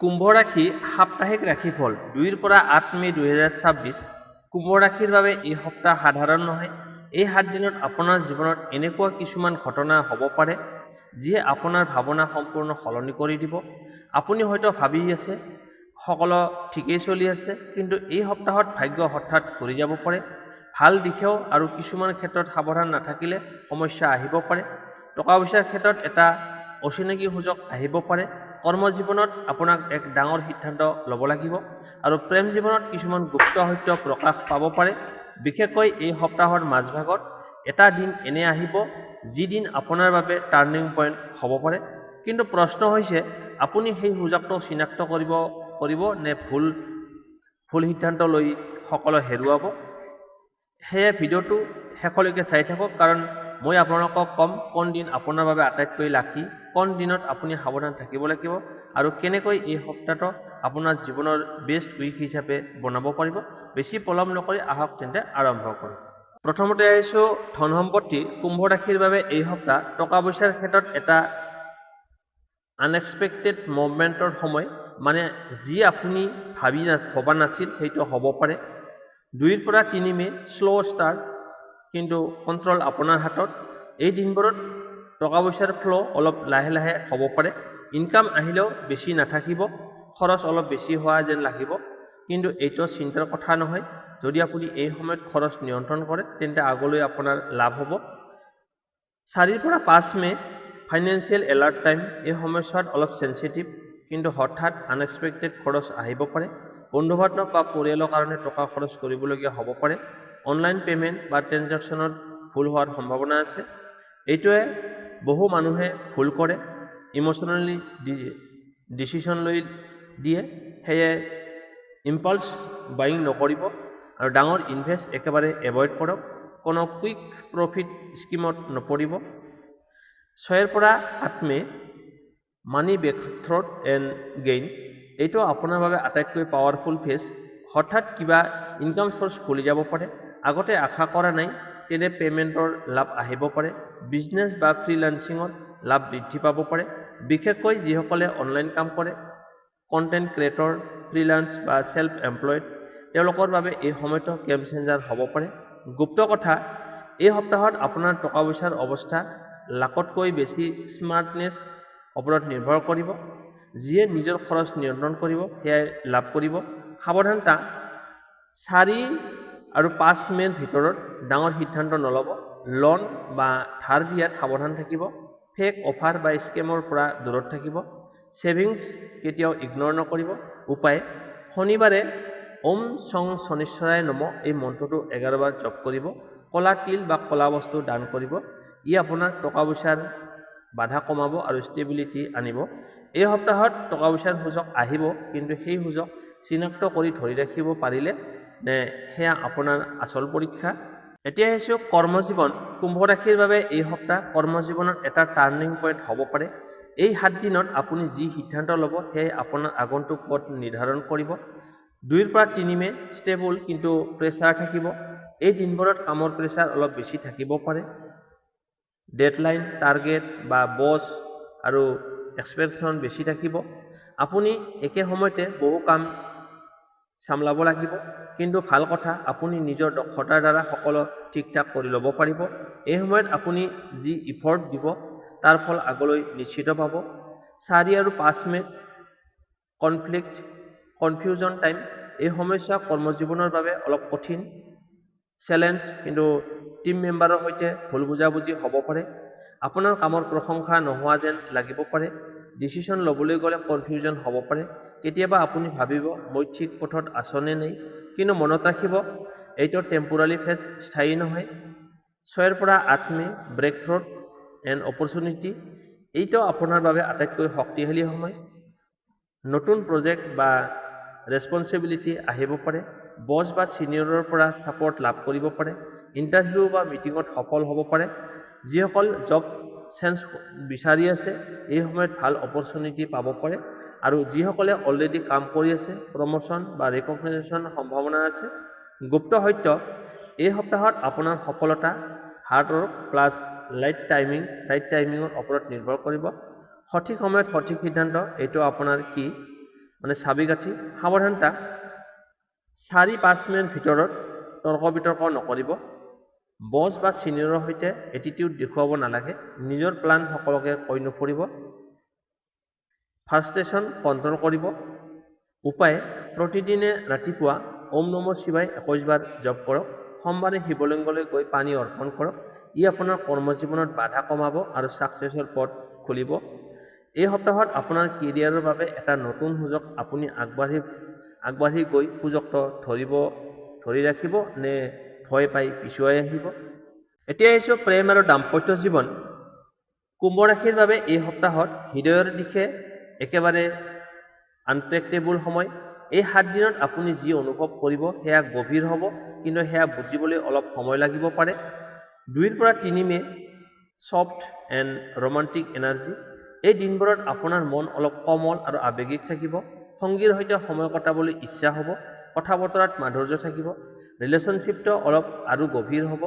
কুম্ভ ৰাশি সাপ্তাহিক ৰাশিফল 2 পৰা 8 মে 2026। কুম্ভ ৰাশিৰ বাবে এই সপ্তাহ সাধাৰণ নহয়। এই 7 দিনত আপোনাৰ জীৱনত এনেকুৱা কিছুমান ঘটনা হ'ব পাৰে যিয়ে আপোনাৰ ভাৱনা সম্পূৰ্ণ সলনি কৰি দিব। আপুনি হয়তো ভাবি আছে সকলো ঠিকেই চলি আছে, কিন্তু এই সপ্তাহত ভাগ্য হঠাৎ ঘূৰি যাব পাৰে। ভাল দিশেও আৰু কিছুমান ক্ষেত্ৰত সাৱধান নাথাকিলে সমস্যা আহিব পাৰে। টকা পইচাৰ ক্ষেত্ৰত এটা অচিনাকি সুযোগ আহিব পাৰে। কৰ্মজীৱনত আপোনাক এক ডাঙৰ সিদ্ধান্ত ল'ব লাগিব আৰু প্ৰেম জীৱনত কিছুমান গুপ্ত সত্য প্ৰকাশ পাব পাৰে। বিশেষকৈ এই সপ্তাহৰ মাজভাগত এটা দিন এনে আহিব যি দিন আপোনাৰ বাবে টাৰ্ণিং পইণ্ট হ'ব পাৰে। কিন্তু প্ৰশ্ন হৈছে, আপুনি সেই সুযোগটো চিনাক্ত কৰিব নে ভুল সিদ্ধান্ত লৈ সকলো হেৰুৱাব? সেয়ে ভিডিঅ'টো শেষলৈকে চাই থাকক, কাৰণ মই আপোনালোকক ক'ম কোন দিন আপোনাৰ বাবে আটাইতকৈ লাকি, কোন দিনত আপুনি সাৱধান থাকিব লাগিব আৰু কেনেকৈ এই সপ্তাহটো আপোনাৰ জীৱনৰ বেষ্ট উইক হিচাপে বনাব পাৰিব। বেছি পলম নকৰি আহক তেন্তে আৰম্ভ কৰোঁ। প্ৰথমতে আহিছোঁ ধন সম্পত্তি। কুম্ভ ৰাশিৰ বাবে এই সপ্তাহ টকা পইচাৰ ক্ষেত্ৰত এটা আনএক্সপেক্টেড মুভমেণ্টৰ সময়, মানে যি আপুনি ভবা নাছিল সেইটো হ'ব পাৰে। 2 পৰা 3 মে শ্ল' ষ্টাৰ্ট, কিন্তু কণ্ট্ৰল আপোনাৰ হাতত। এই দিনবোৰত টকা পইচাৰ ফ্ল' অলপ লাহে লাহে হ'ব পাৰে। ইনকাম আহিলেও বেছি নাথাকিব, খৰচ অলপ বেছি হোৱা যেন লাগিব, কিন্তু এইটো চিন্তাৰ কথা নহয়। যদি আপুনি এই সময়ত খৰচ নিয়ন্ত্ৰণ কৰে তেন্তে আগলৈ আপোনাৰ লাভ হ'ব। 4 পৰা 5 মে ফাইনেন্সিয়েল এলাৰ্ট টাইম। এই সময়ছোৱাত অলপ চেঞ্চিটিভ, কিন্তু হঠাৎ আনএক্সপেক্টেড খৰচ আহিব পাৰে। বন্ধু বান্ধৱ বা পৰিয়ালৰ কাৰণে টকা খৰচ কৰিবলগীয়া হ'ব পাৰে। অনলাইন পে'মেণ্ট বা ট্ৰেঞ্জেকশ্যনত ভুল হোৱাৰ সম্ভাৱনা আছে। এইটোৱে বহু মানুহে ভুল কৰে, ইম'চনেলি ডিচিশ্যন লৈ দিয়ে। সেয়ে ইম্পালছ বাইং নকৰিব আৰু ডাঙৰ ইনভেষ্ট একেবাৰে এভইড কৰক। কোনো কুইক প্ৰফিট স্কিমত নপৰিব। 6 পৰা 8 মে মানি ব্ৰেকথ্ৰুথ এণ্ড গেইন। এইটো আপোনাৰ বাবে আটাইতকৈ পাৱাৰফুল ফেজ। হঠাৎ কিবা ইনকাম চ'ৰ্চ খুলি যাব পাৰে। আগতে আশা কৰা নাই তেনে পে'মেণ্টৰ লাভ আহিব পাৰে। বিজনেছ বা ফ্ৰীলান্সিঙত লাভ বৃদ্ধি পাব পাৰে, বিশেষকৈ যিসকলে অনলাইন কাম কৰে, কণ্টেণ্ট ক্ৰিয়েটৰ, ফ্ৰীলান্স বা ছেল্ফ এমপ্লয়ড, তেওঁলোকৰ বাবে এই সময়টো গেম চেঞ্জাৰ হ'ব পাৰে। গুপ্ত কথা, এই সপ্তাহত আপোনাৰ টকা পইচাৰ অৱস্থা লাকতকৈ বেছি স্মাৰ্টনেছ ওপৰত নিৰ্ভৰ কৰিব। যিয়ে নিজৰ খৰচ নিয়ন্ত্ৰণ কৰিব সেয়াই লাভ কৰিব। সাৱধানতা, 4 আৰু 5 মেৰ ভিতৰত ডাঙৰ সিদ্ধান্ত নল'ব। লোন বা ধাৰ দিয়াত সাৱধান থাকিব। ফেক অফাৰ বা স্কেমৰ পৰা দূৰত থাকিব। ছেভিংছ কেতিয়াও ইগন'ৰ নকৰিব। উপায়, শনিবাৰে ওম চং শনিশ্বৰায় নম এই মন্ত্ৰটো 11 বাৰ জপ কৰিব। ক'লা তিল বা ক'লা বস্তু দান কৰিব। ই আপোনাৰ টকা পইচাৰ বাধা কমাব আৰু ষ্টেবিলিটি আনিব। এই সপ্তাহত টকা পইচাৰ সুযোগ আহিব, কিন্তু সেই সুযোগ চিনাক্ত কৰি ধৰি ৰাখিব পাৰিলে নে সেয়া আপোনাৰ আচল পৰীক্ষা। এতিয়া আহিছোঁ কৰ্মজীৱন। কুম্ভ ৰাশিৰ বাবে এই সপ্তাহ কৰ্মজীৱনত এটা টাৰ্ণিং পইণ্ট হ'ব পাৰে। এই 7 দিনত আপুনি যি সিদ্ধান্ত ল'ব সেয়াই আপোনাৰ আগন্তুক পথ নিৰ্ধাৰণ কৰিব। 2 পৰা 3 মে ষ্টেবল, কিন্তু প্ৰেছাৰ থাকিব। এই দিনবোৰত কামৰ প্ৰেছাৰ অলপ বেছি থাকিব পাৰে। ডেডলাইন, টাৰ্গেট বা বছ আৰু এক্সপেকটেশ্যন বেছি থাকিব। আপুনি একে সময়তে বহু কাম চম্ভালিব লাগিব, কিন্তু ভাল কথা, আপুনি নিজৰ দক্ষতাৰ দ্বাৰা সকলো ঠিক ঠাক কৰি ল'ব পাৰিব। এই সময়ত আপুনি যি ইফৰ্ট দিব তাৰ ফল আগলৈ নিশ্চিত পাব। 4 আৰু 5 মে কনফিউজন টাইম। এই সময়ছোৱা কৰ্মজীৱনৰ বাবে অলপ কঠিন, চেলেঞ্জ, কিন্তু টিম মেম্বাৰৰ সৈতে ভুল বুজাবুজি হ'ব পাৰে। আপোনাৰ কামৰ প্ৰশংসা নোহোৱা যেন লাগিব পাৰে। ডিচিশ্যন ল'বলৈ গ'লে কনফিউজন হ'ব পাৰে। কেতিয়াবা আপুনি ভাবিব মই ঠিক পথত আছোনে নাই, কিন্তু মনত ৰাখিব এইটো টেম্পোৰাৰী ফেজ, স্থায়ী নহয়। 6 পৰা 8 মে ব্ৰেকথ্ৰুথ এণ্ড অপৰচুনিটি। এইটো আপোনাৰ বাবে আটাইতকৈ শক্তিশালী সময়। নতুন প্ৰজেক্ট বা ৰেছপনচিবিলিটি আহিব পাৰে। বছ বা ছিনিয়ৰৰ পৰা ছাপৰ্ট লাভ কৰিব পাৰে। ইণ্টাৰভিউ বা মিটিঙত সফল হ'ব পাৰে। যিসকল জব চেঞ্জ বিচাৰি আছে এই সময়ত ভাল অপৰচুনিটি পাব পাৰে, আৰু যিসকলে অলৰেডি কাম কৰি আছে প্ৰমোশ্যন বা ৰিকগনাইজেশ্যনৰ সম্ভাৱনা আছে। গুপ্ত সত্য, এই সপ্তাহত আপোনাৰ সফলতা হাৰ্ডৱৰ্ক প্লাছ ৰাইট টাইমিঙৰ ওপৰত নিৰ্ভৰ কৰিব। সঠিক সময়ত সঠিক সিদ্ধান্ত, এইটো আপোনাৰ কি মানে চাবিকাঠি সাৱধানতা 4-5 মিনিট ভিতৰত তৰ্ক বিতৰ্ক নকৰিব বছ বা ছিনিয়ৰৰ সৈতে এটিটিউড দেখুৱাব নালাগে নিজৰ প্লান সকলোকে কৈ নুফুৰিব ফ্ৰাষ্ট্ৰেশ্যন কণ্ট্ৰল কৰিব উপায় প্ৰতিদিনে ৰাতিপুৱা ওম নমঃ শিৱায় 21 বাৰ জপ কৰক সোমবাৰে শিৱলিংগলৈ গৈ পানী অৰ্পণ কৰক ই আপোনাৰ কৰ্মজীৱনত বাধা কমাব আৰু ছাকচেছৰ পথ খুলিব এই সপ্তাহত আপোনাৰ কেৰিয়াৰৰ বাবে এটা নতুন সুযোগ আপুনি আগবাঢ়ি গৈ সুযোগটো ধৰি ৰাখিব নে ভয় পাই পিছুৱাই আহিব এতিয়া আহিছোঁ প্ৰেম আৰু দাম্পত্য জীৱন কুম্ভ ৰাশিৰ বাবে এই সপ্তাহত হৃদয়ৰ দিশে একেবাৰে আনপ্ৰেডিক্টেবল সময় এই 7 দিনত আপুনি যি অনুভৱ কৰিব সেয়া গভীৰ হ'ব কিন্তু সেয়া বুজিবলৈ অলপ সময় লাগিব পাৰে 2 পৰা 3 মে সফ্ট এণ্ড ৰোমান্টিক এনাৰ্জি এই দিনবোৰত আপোনাৰ মন অলপ কোমল আৰু আৱেগিক থাকিব সংগীৰ সৈতে সময় কটাবলৈ ইচ্ছা হ'ব কথা বতৰাত মাধুৰ্য থাকিব ৰিলেশ্যনশ্বিপটো অলপ আৰু গভীৰ হ'ব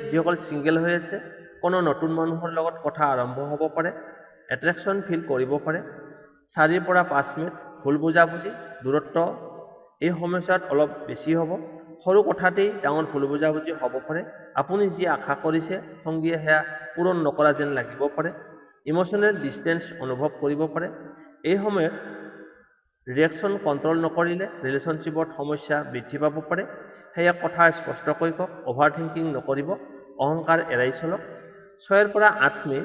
যিসকল ছিংগেল হৈ আছে কোনো নতুন মানুহৰ লগত কথা আৰম্ভ হ'ব পাৰে এট্ৰেকশ্যন ফিল কৰিব পাৰে 4 পৰা 5 মিনিট ভুল বুজাবুজি দূৰত্ব এই সমস্যাত অলপ বেছি হ'ব সৰু কথাতেই ডাঙৰ ভুল বুজাবুজি হ'ব পাৰে আপুনি যি আশা কৰিছে সংগীয়ে সেয়া পূৰণ নকৰা যেন লাগিব পাৰে ইমোশ্যনেল ডিষ্টেন্স অনুভৱ কৰিব পাৰে এই সময়ত ৰিয়েকশ্যন কণ্ট্ৰল নকৰিলে ৰিলেশ্যনশ্বিপত সমস্যা বৃদ্ধি পাব পাৰে সেয়া কথা স্পষ্টকৈ কওক অভাৰ থিংকিং নকৰিব অহংকাৰ এৰাই চলক 6 পৰা 8 মে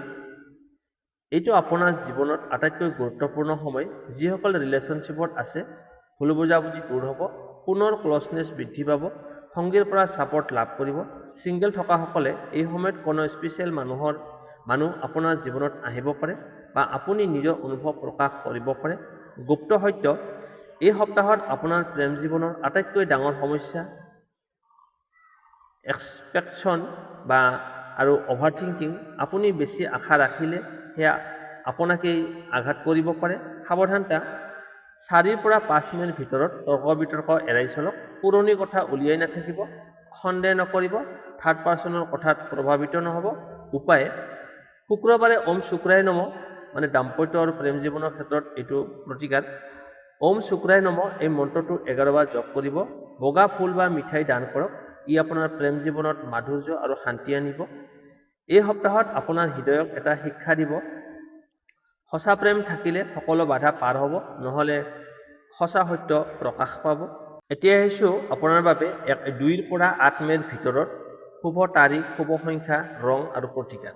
এইটো আপোনাৰ জীৱনত আটাইতকৈ গুৰুত্বপূৰ্ণ সময় যিসকল ৰিলেশ্যনশ্বিপত আছে ভুল বুজাবুজি দূৰ হ'ব পুনৰ ক্ল'জনেছ বৃদ্ধি পাব সংগীৰ পৰা ছাপৰ্ট লাভ কৰিব ছিংগেল থকাসকলে এই সময়ত কোনো স্পেচিয়েল মানুহ আপোনাৰ জীৱনত আহিব পাৰে বা আপুনি নিজৰ অনুভৱ প্ৰকাশ কৰিব পাৰে গুপ্ত সত্য এই সপ্তাহত আপোনাৰ প্ৰেম জীৱনৰ আটাইতকৈ ডাঙৰ সমস্যা এক্সপেকশ্যন আৰু অভাৰ থিংকিং আপুনি বেছি আশা ৰাখিলে সেয়া আপোনাকেই আঘাত কৰিব পাৰে সাৱধানতা 4 পৰা 5 মিনিট ভিতৰত তৰ্ক বিতৰ্ক এৰাই চলক পুৰণি কথা উলিয়াই নাথাকিব সন্দেহ নকৰিব থাৰ্ড পাৰ্চনৰ কথাত প্ৰভাৱিত নহ'ব উপায় শুক্ৰবাৰে ওম শুক্ৰায় নমঃ মানে দাম্পত্য আৰু প্ৰেম জীৱনৰ ক্ষেত্ৰত এইটো প্ৰতিকাৰ ওম শুক্ৰায় নমঃ এই মন্ত্ৰটো 11 বাৰ জপ কৰিব বগা ফুল বা মিঠাই দান কৰক ই আপোনাৰ প্ৰেম জীৱনত মাধুৰ্য আৰু শান্তি আনিব এই সপ্তাহত আপোনাৰ হৃদয়ক এটা শিক্ষা দিব সঁচা প্ৰেম থাকিলে সকলো বাধা পাৰ হ'ব নহ'লে সঁচা সত্য প্ৰকাশ পাব এতিয়া আহিছোঁ আপোনাৰ বাবে 2 পৰা 8 মেৰ ভিতৰত শুভ তাৰিখ শুভ সংখ্যা ৰং আৰু প্ৰতিকাৰ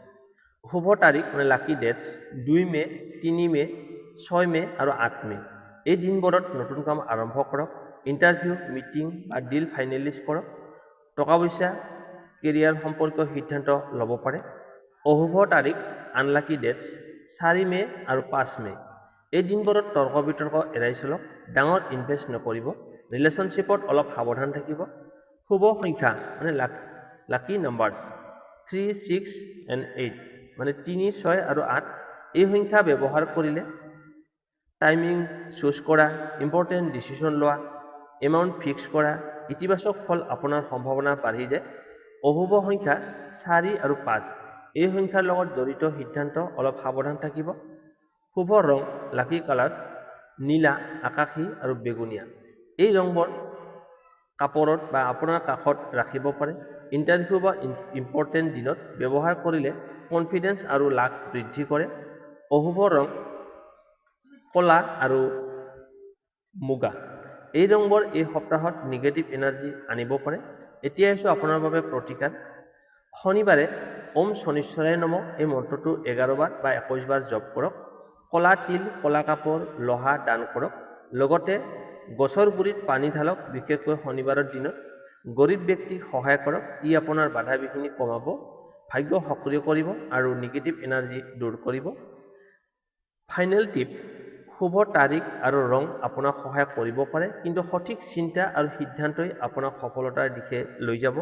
শুভ তাৰিখ মানে লাকি ডেটছ 2 মে 3 মে 6 মে আৰু 8 মে এই দিনবোৰত নতুন কাম আৰম্ভ কৰক ইণ্টাৰভিউ মিটিং বা ডিল ফাইনেলাইজ কৰক টকা পইচা কেৰিয়াৰ সম্পৰ্কীয় সিদ্ধান্ত ল'ব পাৰে অশুভ তাৰিখ আনলাকি ডেটছ 4 মে আৰু 5 মে এই দিনবোৰত তৰ্ক বিতৰ্ক এৰাই চলক ডাঙৰ ইনভেষ্ট নকৰিব ৰিলেশ্যনশ্বিপত অলপ সাৱধান থাকিব শুভ সংখ্যা মানে লাকি নাম্বাৰছ 3, 6 and 8 মানে 3, 6 আৰু 8 এই সংখ্যা ব্যৱহাৰ কৰিলে টাইমিং চুজ কৰা ইম্পৰ্টেণ্ট ডিচিশ্যন লোৱা এমাউণ্ট ফিক্স কৰা ইতিবাচক ফল আপোনাৰ সম্ভাৱনা বাঢ়ি যায় অশুভ সংখ্যা 4 আৰু 5 এই সংখ্যাৰ লগত জড়িত সিদ্ধান্ত অলপ সাৱধান থাকিব শুভ ৰং লাকি কালাৰ্ছ নীলা আকাশী আৰু বেগুনীয়া এই ৰংবোৰ কাপোৰত বা আপোনাৰ কাষত ৰাখিব পাৰে ইণ্টাৰভিউ বা ইম্পৰ্টেণ্ট দিনত ব্যৱহাৰ কৰিলে কনফিডেন্স আৰু লাক বৃদ্ধি কৰে অশুভ ৰং কলা আৰু মুগা এই ৰংবোৰ এই সপ্তাহত নিগেটিভ এনাৰ্জি আনিব পাৰে এতিয়া আহিছোঁ আপোনাৰ বাবে প্ৰতিকাৰ শনিবাৰে ওম শনিশ্বৰায় নমঃ এই মন্ত্ৰটো 11 বাৰ বা 21 বাৰ জপ কৰক কলা তিল কলা কাপোৰ লোহা দান কৰক লগতে গছৰ গুৰিত পানী ঢালক বিশেষকৈ শনিবাৰৰ দিনত গৰীব ব্যক্তিক সহায় কৰক ই আপোনাৰ বাধা বিঘিনি কমাব ভাগ্য সক্ৰিয় কৰিব আৰু নিগেটিভ এনাৰ্জি দূৰ কৰিব ফাইনেল টিপ শুভ তাৰিখ আৰু ৰং আপোনাক সহায় কৰিব পাৰে কিন্তু সঠিক চিন্তা আৰু সিদ্ধান্তই আপোনাক সফলতাৰ দিশে লৈ যাব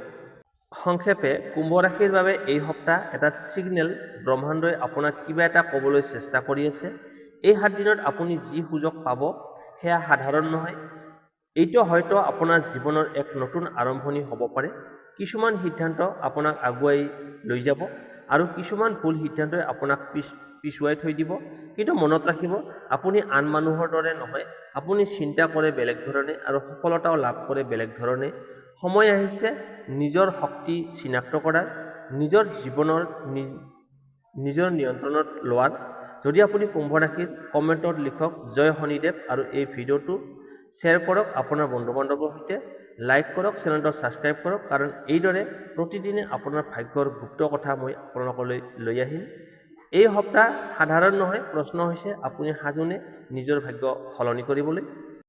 সংক্ষেপে কুম্ভ ৰাশিৰ বাবে এই সপ্তাহ এটা ছিগনেল ব্ৰহ্মাণ্ডই আপোনাক কিবা এটা ক'বলৈ চেষ্টা কৰি আছে এই 7 দিনত আপুনি যি সুযোগ পাব সেয়া সাধাৰণ নহয় এইটো হয়তো আপোনাৰ জীৱনৰ এক নতুন আৰম্ভণি হ'ব পাৰে কিছুমান সিদ্ধান্ত আপোনাক আগুৱাই লৈ যাব আৰু কিছুমান ভুল সিদ্ধান্তই আপোনাক পিছুৱাই থৈ দিব। কিন্তু মনত ৰাখিব আপুনি আন মানুহৰ দৰে নহয়। আপুনি চিন্তা কৰে বেলেগ ধৰণে আৰু সফলতাও লাভ কৰে বেলেগ ধৰণে। সময় আহিছে নিজৰ শক্তি চিনাক্ত কৰাৰ, নিজৰ জীৱনৰ নিজৰ নিয়ন্ত্ৰণত লোৱাৰ। যদি আপুনি কুম্ভ ৰাশিৰ কমেণ্টত লিখক জয় শনিদেৱ আৰু এই ভিডিঅ'টো শ্বেয়াৰ কৰক আপোনাৰ বন্ধু বান্ধৱৰ সৈতে, লাইক কৰক, চেনেলটো ছাবস্ক্ৰাইব কৰক, কাৰণ এইদৰে প্ৰতিদিনে আপোনাৰ ভাগ্যৰ গুপ্ত কথা মই আপোনালোকলৈ লৈ আহিম। এই সপ্তাহ সাধাৰণ নহয়, প্ৰশ্ন হৈছে আপুনি সাজুনে নিজৰ ভাগ্য সলনি কৰিবলৈ।